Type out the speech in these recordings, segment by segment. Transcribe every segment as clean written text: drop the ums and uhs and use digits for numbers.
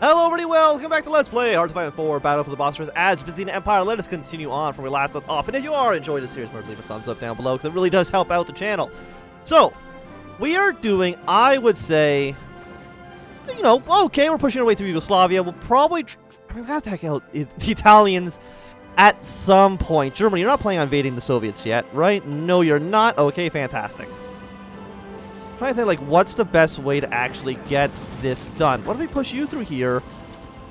Hello, everybody. Welcome back to Let's Play HOI4 Battle for the Bosporus Byzantine Empire. Let us continue on from where we last left off. And if you are enjoying this series, remember to leave a thumbs up down below because it really does help out the channel. So, we are doing, I would say, you know, okay, we're pushing our way through Yugoslavia. We'll probably, we've got to take out the Italians at some point. Germany, you're not planning on invading the Soviets yet, right? No, you're not. Okay, fantastic. Trying to think, like, what's the best way to actually get this done? What if we push you through here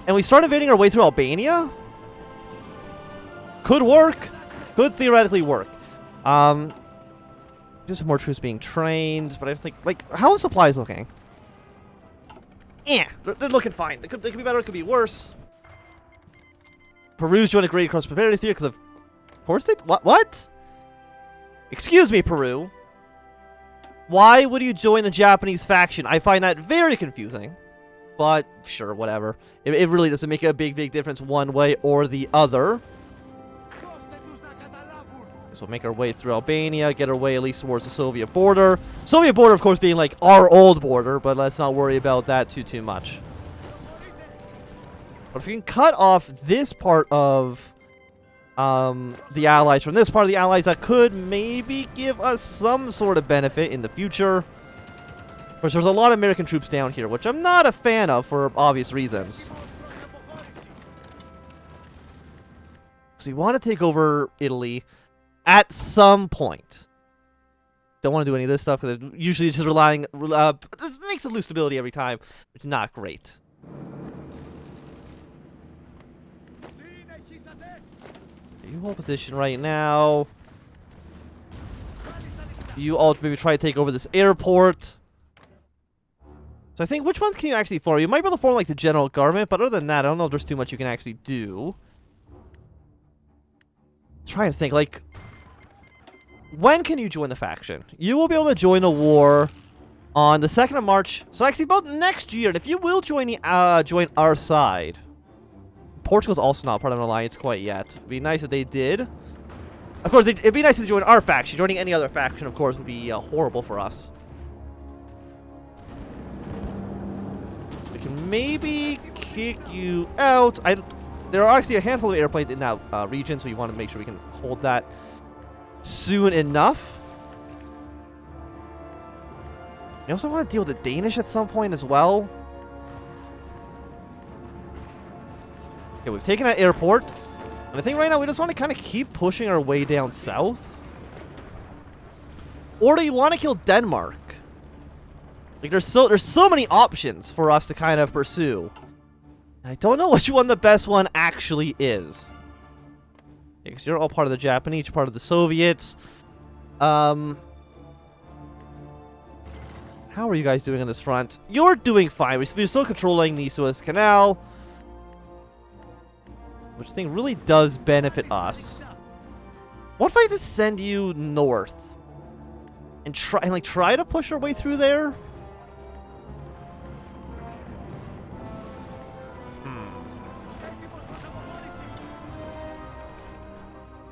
and we start invading our way through Albania? Could work. Could theoretically work. Just more troops being trained, but I think, like, how are supplies looking? Yeah, they're looking fine. They could be better, it could be worse. Peru's joined a great cross preparedness sphere because of course they what? Excuse me, Peru. Why would you join a Japanese faction? I find that very confusing. But, sure, whatever. It really doesn't make a big difference one way or the other. So we'll make our way through Albania, get our way at least towards the Soviet border. Soviet border, of course, being like our old border, but let's not worry about that too much. But if we can cut off this part of the Allies from this part of the Allies, that could maybe give us some sort of benefit in the future. Of course, there's a lot of American troops down here, which I'm not a fan of for obvious reasons. So we want to take over Italy at some point. Don't want to do any of this stuff because usually it's just relying, it makes it lose stability every time, which is not great. You hold position right now. You all maybe try to take over this airport. So I think, which ones can you actually form? You might be able to form like the general government, but other than that, I don't know if there's too much you can actually do. Trying to think, like, when can you join the faction? You will be able to join a war on the 2nd of March. So actually about next year. And if you will join the, join our side. Portugal's also not part of an alliance quite yet. It'd be nice if they did. Of course, it'd be nice if they joined our faction. Joining any other faction, of course, would be horrible for us. We can maybe kick you out. There are actually a handful of airplanes in that region, so we want to make sure we can hold that soon enough. You also want to deal with the Danish at some point as well. Okay, we've taken that airport. And I think right now we just want to kind of keep pushing our way down south. Or do you want to kill Denmark? Like, there's so many options for us to kind of pursue. And I don't know which one the best one actually is. Because you're all part of the Japanese, you're part of the Soviets. How are you guys doing on this front? You're doing fine. We're still controlling the Suez Canal, which I think really does benefit us. What if I just send you north and try to push our way through there?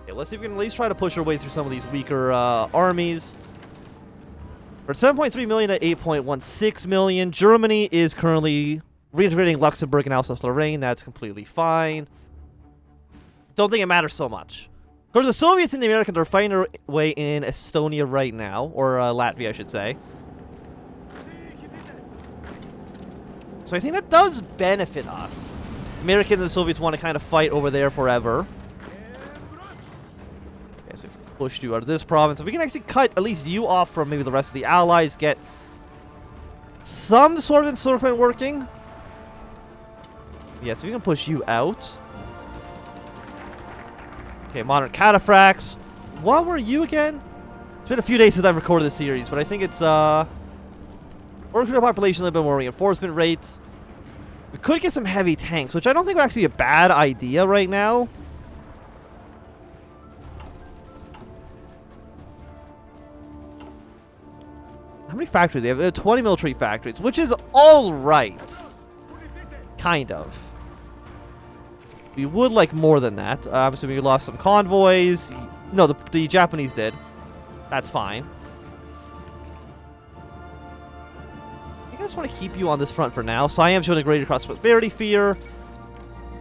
Okay, let's see if we can at least try to push our way through some of these weaker armies. We're at 7.3 million to 8.16 million. Germany is currently reintegrating Luxembourg and Alsace-Lorraine. That's completely fine. Don't think it matters so much. Of course, the Soviets and the Americans are fighting their way in Estonia right now. Or Latvia, I should say. So I think that does benefit us. Americans and the Soviets want to kind of fight over there forever. Okay, so we've pushed you out of this province. If we can actually cut at least you off from maybe the rest of the Allies, get some sort of encirclement working. Yes, we can push you out. Okay, modern cataphracts. What were you again? It's been a few days since I've recorded this series, but I think it's worker population, a little bit more reinforcement rates. We could get some heavy tanks, which I don't think would actually be a bad idea right now. How many factories do they have? 20 military factories, which is all right. Kind of. We would like more than that. I'm assuming we lost some convoys. No, the Japanese did. That's fine. I just want to keep you on this front for now. So I am showing a greater cross-prosperity fear.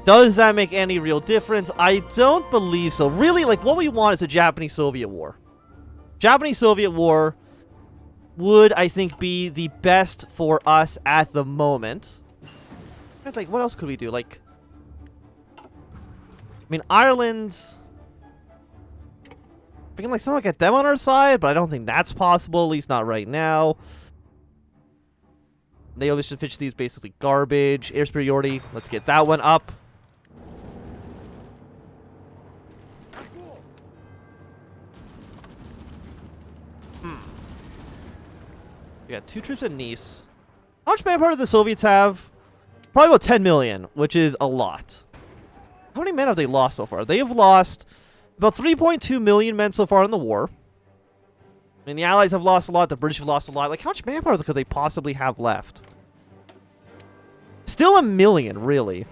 Does that make any real difference? I don't believe so. Really, like, what we want is a Japanese-Soviet war. Japanese-Soviet war would, I think, be the best for us at the moment. Like, what else could we do? Like, I mean, Ireland... We can, like, somehow get them on our side, but I don't think that's possible, at least not right now. Naval efficiency is basically garbage. Air superiority, let's get that one up. We got 2 troops in Nice. How much manpower do the Soviets have? Probably about 10 million, which is a lot. How many men have they lost so far? They have lost about 3.2 million men so far in the war. I mean, the Allies have lost a lot. The British have lost a lot. Like, how much manpower could they possibly have left? Still 1 million, really.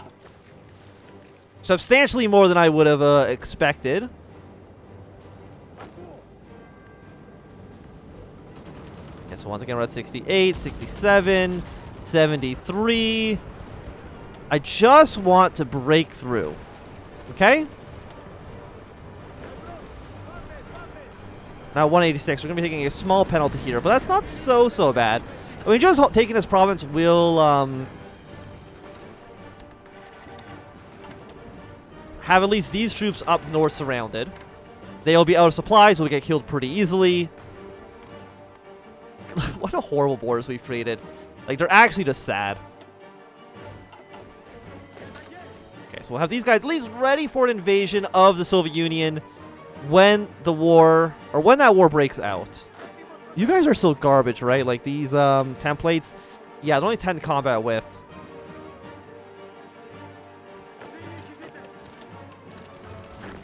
Substantially more than I would have expected. Okay, so once again, we're at 68, 67, 73. I just want to break through. Okay? Now 186. We're going to be taking a small penalty here, but that's not so bad. I mean, just taking this province will have at least these troops up north surrounded. They'll be out of supplies, so we get killed pretty easily. What a horrible borders we've created. Like, they're actually just sad. Okay, so we'll have these guys at least ready for an invasion of the Soviet Union when the war, or when that war breaks out. You guys are so garbage, right? Like, these templates. Yeah, they're only 10 combat with.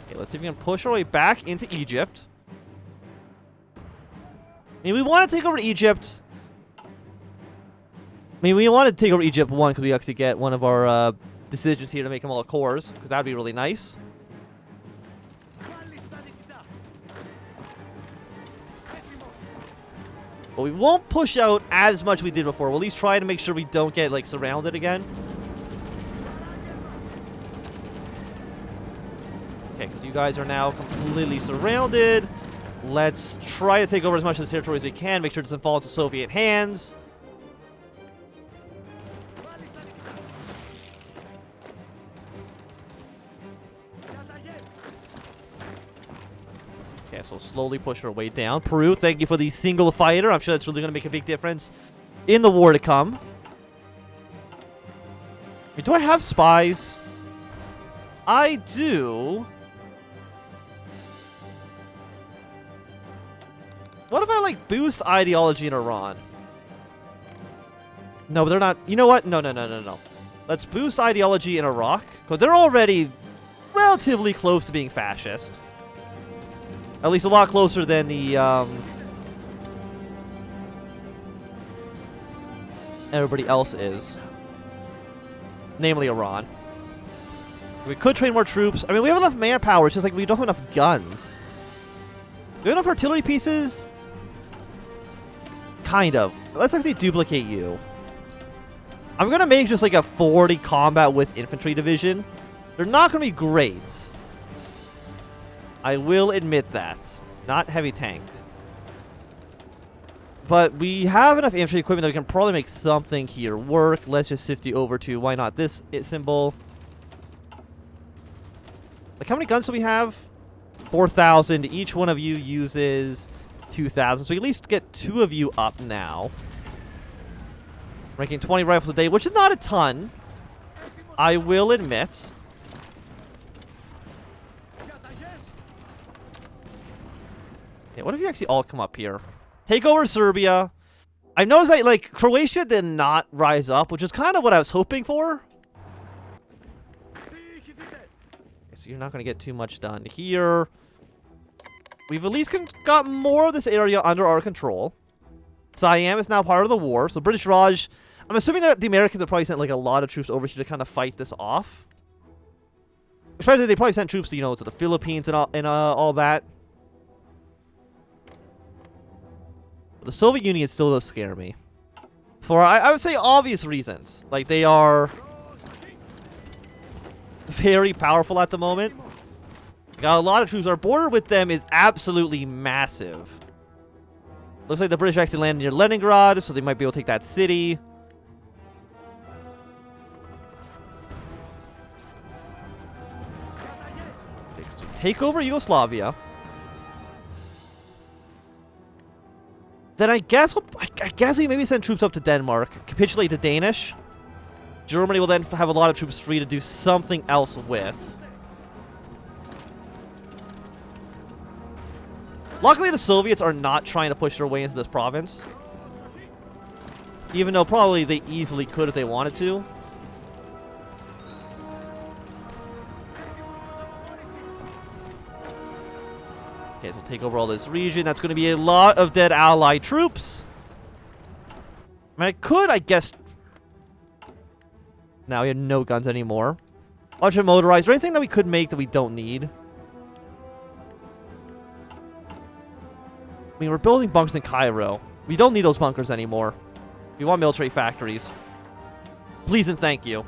Okay, let's see if we can push our way back into Egypt. I mean, we want to take over Egypt. I mean, we want to take over Egypt, one, because we actually get one of our decisions here to make them all cores, because that would be really nice. But we won't push out as much as we did before. We'll at least try to make sure we don't get, like, surrounded again. Okay, because you guys are now completely surrounded. Let's try to take over as much of this territory as we can. Make sure it doesn't fall into Soviet hands. Okay, so slowly push our way down. Peru, thank you for the single fighter. I'm sure that's really going to make a big difference in the war to come. Wait, do I have spies? I do. What if I, like, boost ideology in Iran? No, but they're not. You know what? No. Let's boost ideology in Iraq, because they're already relatively close to being fascist. At least a lot closer than the, everybody else is. Namely Iran. We could train more troops. I mean, we have enough manpower. It's just like we don't have enough guns. Do we have enough artillery pieces? Kind of. Let's actually duplicate you. I'm going to make just like a 40 combat with infantry division. They're not going to be great. I will admit that. Not heavy tank. But we have enough infantry equipment that we can probably make something here work. Let's just shift you over to, why not this symbol? Like, how many guns do we have? 4,000. Each one of you uses 2,000. So we at least get 2 of you up now. Making 20 rifles a day, which is not a ton. I will admit. Yeah, what if you actually all come up here? Take over Serbia. I noticed that, like, Croatia did not rise up, which is kind of what I was hoping for. Okay, so you're not going to get too much done here. We've at least got more of this area under our control. Siam is now part of the war. So British Raj, I'm assuming that the Americans have probably sent, like, a lot of troops over here to kind of fight this off. Especially they probably sent troops to, you know, to the Philippines and all that. The Soviet Union still does scare me. For, I would say, obvious reasons. Like, they are very powerful at the moment. Got a lot of troops. Our border with them is absolutely massive. Looks like the British actually landed near Leningrad, so they might be able to take that city. Take over Yugoslavia. Then I guess we maybe send troops up to Denmark, capitulate the Danish. Germany will then have a lot of troops free to do something else with. Luckily, the Soviets are not trying to push their way into this province. Even though probably they easily could if they wanted to. Okay, so we'll take over all this region. That's going to be a lot of dead Allied troops. I mean, I guess... Now we have no guns anymore. Bunch of motorized. Is there anything that we could make that we don't need? I mean, we're building bunkers in Cairo. We don't need those bunkers anymore. We want military factories. Please and thank you.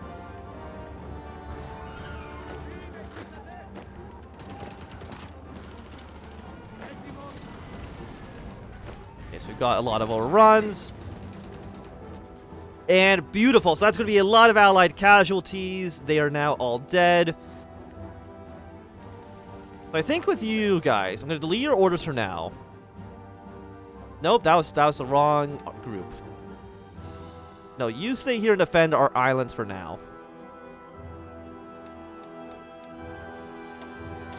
Okay, so we've got a lot of overruns. And beautiful. So that's going to be a lot of Allied casualties. They are now all dead. So I think with you guys, I'm going to delete your orders for now. Nope, that was the wrong group. No, you stay here and defend our islands for now.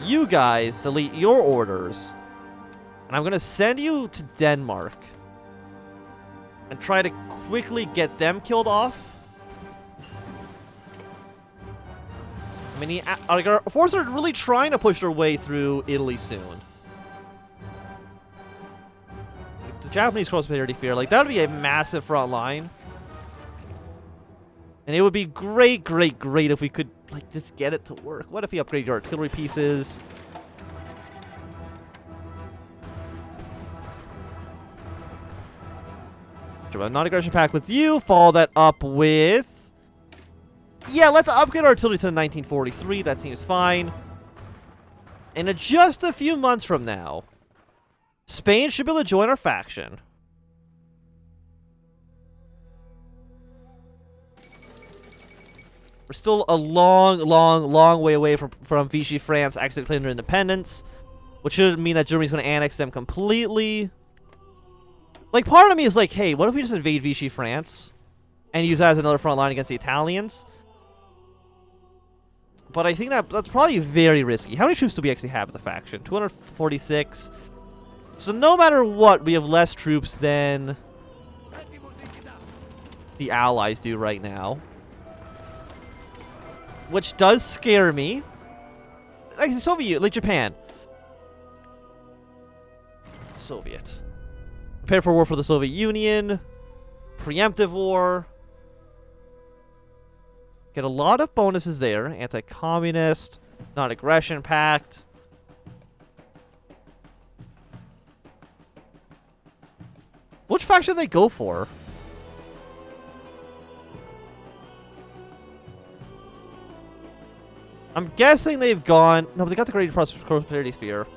You guys delete your orders. And I'm going to send you to Denmark. And try to quickly get them killed off. I mean, our forces are really trying to push their way through Italy soon. The Japanese cross prosperity fear, like, that would be a massive front line. And it would be great, great, great if we could, like, just get it to work. What if we upgrade your artillery pieces? A non-aggression pact with you. Follow that up with... Yeah, let's upgrade our artillery to 1943. That seems fine. And in just a few months from now, Spain should be able to join our faction. We're still a long, long, long way away from Vichy France actually declaring their independence, which should mean that Germany's going to annex them completely. Like, part of me is like, hey, what if we just invade Vichy France and use that as another front line against the Italians? But I think that's probably very risky. How many troops do we actually have as a faction? 246. So no matter what, we have less troops than the Allies do right now. Which does scare me. Like the Soviet, like Japan. Soviet. Prepare for war for the Soviet Union. Preemptive war. Get a lot of bonuses there. Anti-communist. Non-aggression pact. Which faction do they go for? I'm guessing they've gone... No, but they got the Great Prosperity Sphere.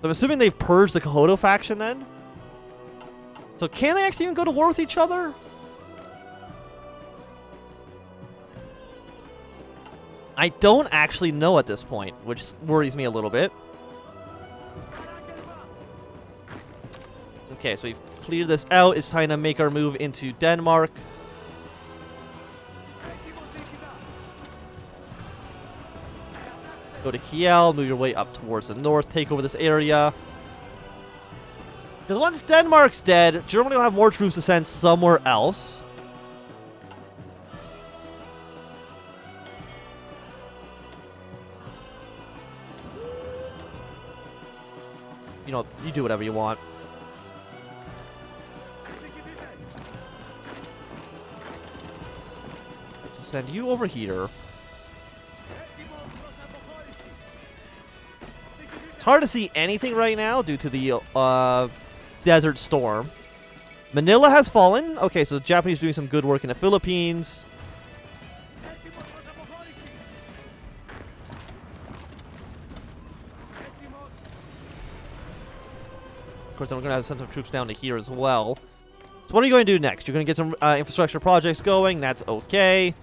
I'm assuming they've purged the Kohoto faction then? So can they actually even go to war with each other? I don't actually know at this point, which worries me a little bit. Okay, so we've cleared this out. It's time to make our move into Denmark. Go to Kiel, move your way up towards the north, take over this area. Because once Denmark's dead, Germany will have more troops to send somewhere else. You know, you do whatever you want. Let's send you over here. It's hard to see anything right now due to the desert storm. Manila has fallen. Okay, so the Japanese are doing some good work in the Philippines. Of course, then we're going to have to send some troops down to here as well. So what are you going to do next? You're going to get some infrastructure projects going. That's okay.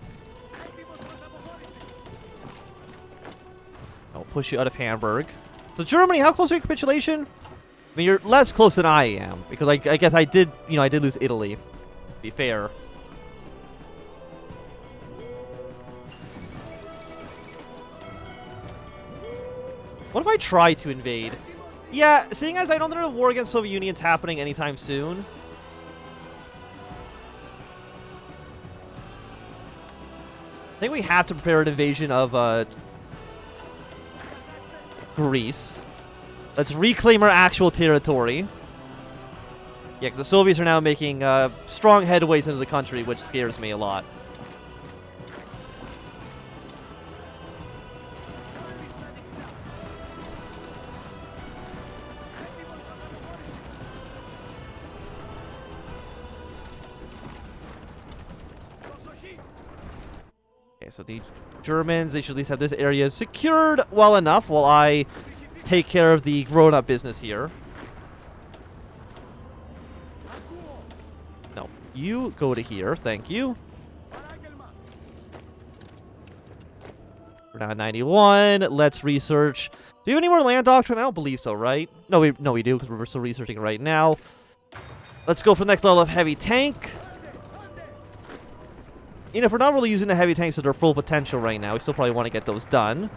I'll push you out of Hamburg. So Germany, how close are you to capitulation? I mean, you're less close than I am. Because I guess I did, I did lose Italy. To be fair. What if I try to invade? Yeah, seeing as I don't think a war against Soviet Union's happening anytime soon. I think we have to prepare an invasion of Greece. Let's reclaim our actual territory. Yeah, because the Soviets are now making strong headways into the country, which scares me a lot. Okay, so the Germans, they should at least have this area secured well enough while I take care of the grown-up business here. No, you go to here. Thank you. We're now at 91. Let's research. Do you have any more land doctrine? I don't believe so, right? No, we do, because we're still researching right now. Let's go for the next level of heavy tank. You know, if we're not really using the heavy tanks to their full potential right now, we still probably want to get those done.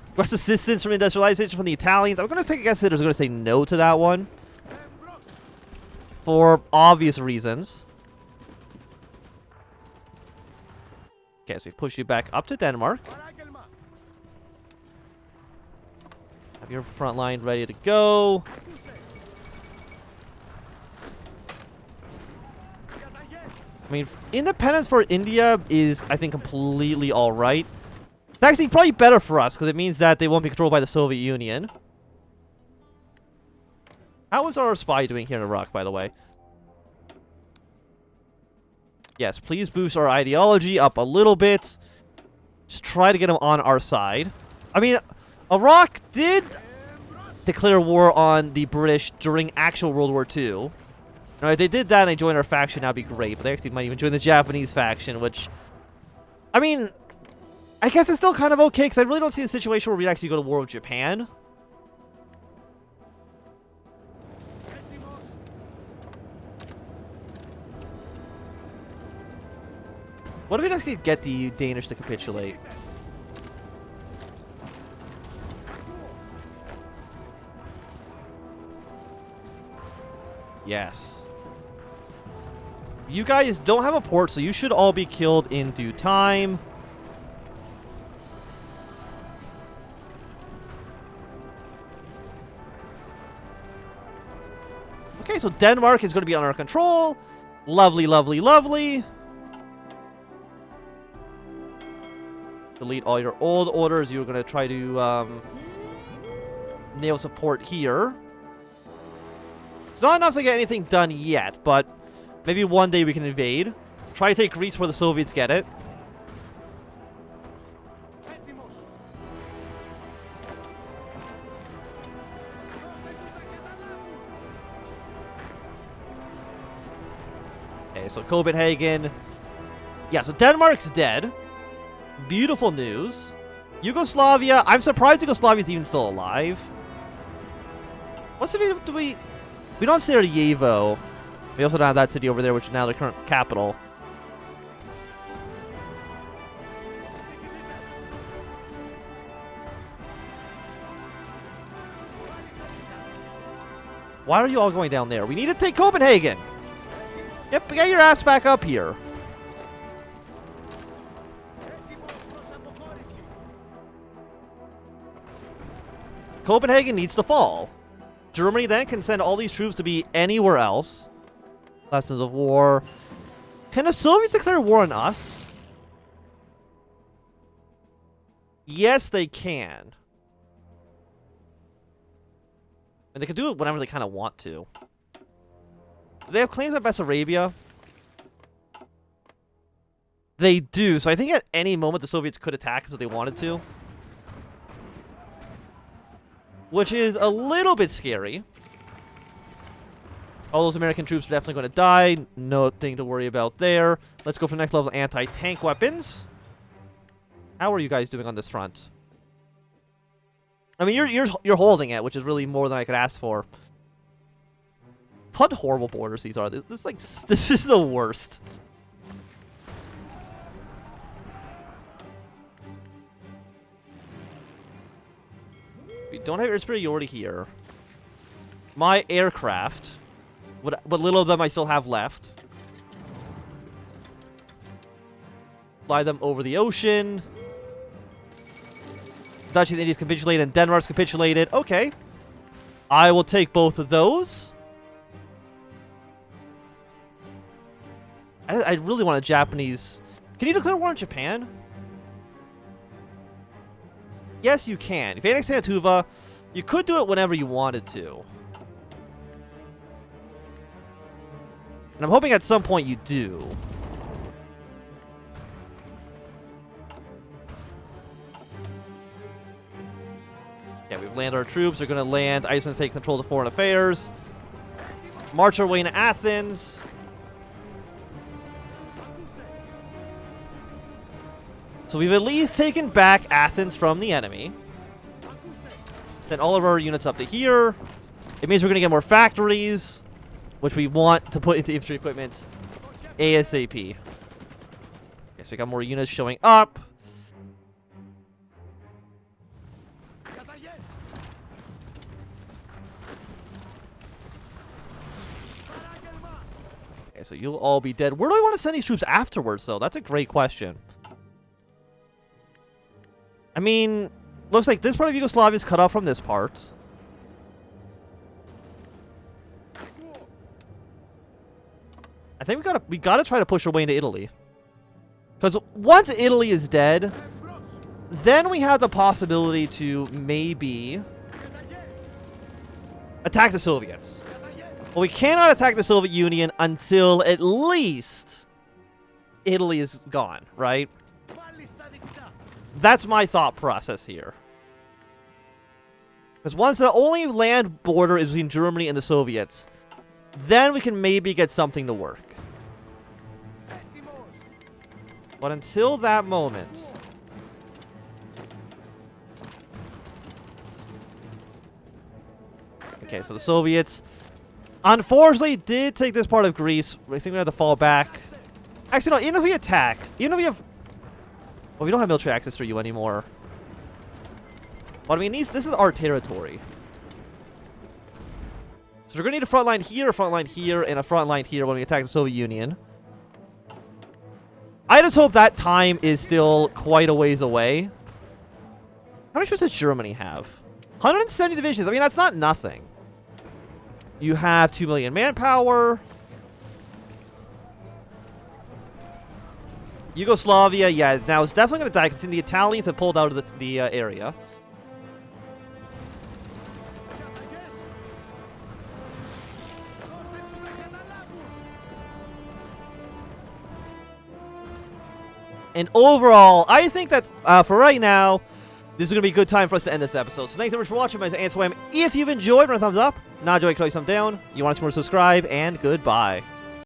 Request assistance from industrialization from the Italians. I'm going to take a guess that they're going to say no to that one. For obvious reasons. Okay, so we've pushed you back up to Denmark. Have your front line ready to go. I mean, independence for India is, I think, completely alright. It's actually probably better for us, because it means that they won't be controlled by the Soviet Union. How is our spy doing here in Iraq, by the way? Yes, please boost our ideology up a little bit. Just try to get them on our side. I mean, Iraq did declare war on the British during actual World War II. Alright, they did that and they joined our faction, that'd be great. But they actually might even join the Japanese faction, which... I mean... I guess it's still kind of okay, because I really don't see a situation where we actually go to war with Japan. What if we actually get the Danish to capitulate? Yes. You guys don't have a port, so you should all be killed in due time. Okay, so Denmark is going to be under our control. Lovely, lovely, lovely. Delete all your old orders. You're going to try to nail support here. It's not enough to get anything done yet, but maybe one day we can invade. Try to take Greece before the Soviets get it. Okay, so Copenhagen. Yeah, so Denmark's dead. Beautiful news. Yugoslavia. I'm surprised Yugoslavia's even still alive. What's the name do we don't have Sarajevo. We also don't have that city over there, which is now the current capital. Why are you all going down there? We need to take Copenhagen. Yep, get your ass back up here. Copenhagen needs to fall. Germany then can send all these troops to be anywhere else. Lessons of war. Can the Soviets declare war on us? Yes, they can. And they can do it whenever they kind of want to. Do they have claims at Bessarabia? They do, so I think at any moment the Soviets could attack us if they wanted to. Which is a little bit scary. All those American troops are definitely going to die. Nothing to worry about there. Let's go for the next level of anti-tank weapons. How are you guys doing on this front? I mean, you're holding it, which is really more than I could ask for. What horrible borders these are. This is the worst. We don't have air superiority here. My aircraft, what little of them I still have left, fly them over the ocean. Dutch and Indians capitulated and Denmark's capitulated. Okay. I will take both of those. I really want a Japanese... Can you declare war on Japan? Yes, you can. If you annex Anthnwam, you could do it whenever you wanted to. And I'm hoping at some point you do. Yeah, we've landed our troops. They're going to land. Iceland's take control of foreign affairs. March our way into Athens. So we've at least taken back Athens from the enemy. Send all of our units up to here. It means we're going to get more factories, which we want to put into infantry equipment ASAP. Okay, so we got more units showing up. Okay, so you'll all be dead. Where do I want to send these troops afterwards, though? That's a great question. I mean, looks like this part of Yugoslavia is cut off from this part. I think we gotta try to push our way into Italy. Because once Italy is dead, then we have the possibility to maybe attack the Soviets. But we cannot attack the Soviet Union until at least Italy is gone, right? That's my thought process here. Because once the only land border is between Germany and the Soviets, then we can maybe get something to work. But until that moment... Okay, so the Soviets, unfortunately, did take this part of Greece. I think we have to fall back. Actually, no, even if we attack, even if we have... Well, we don't have military access to you anymore. But I mean, this is our territory. So we're going to need a front line here, and a front line here when we attack the Soviet Union. I just hope that time is still quite a ways away. How many troops does Germany have? 170 divisions. I mean, that's not nothing. You have 2 million manpower. Yugoslavia, yeah, now it's definitely going to die because the Italians have pulled out of the area. And overall, I think that for right now, this is going to be a good time for us to end this episode. So thanks so much for watching. My name is Anthnwam. If you've enjoyed, run a thumbs up. Not enjoyed, click thumbs down. You want to see more, subscribe, and goodbye.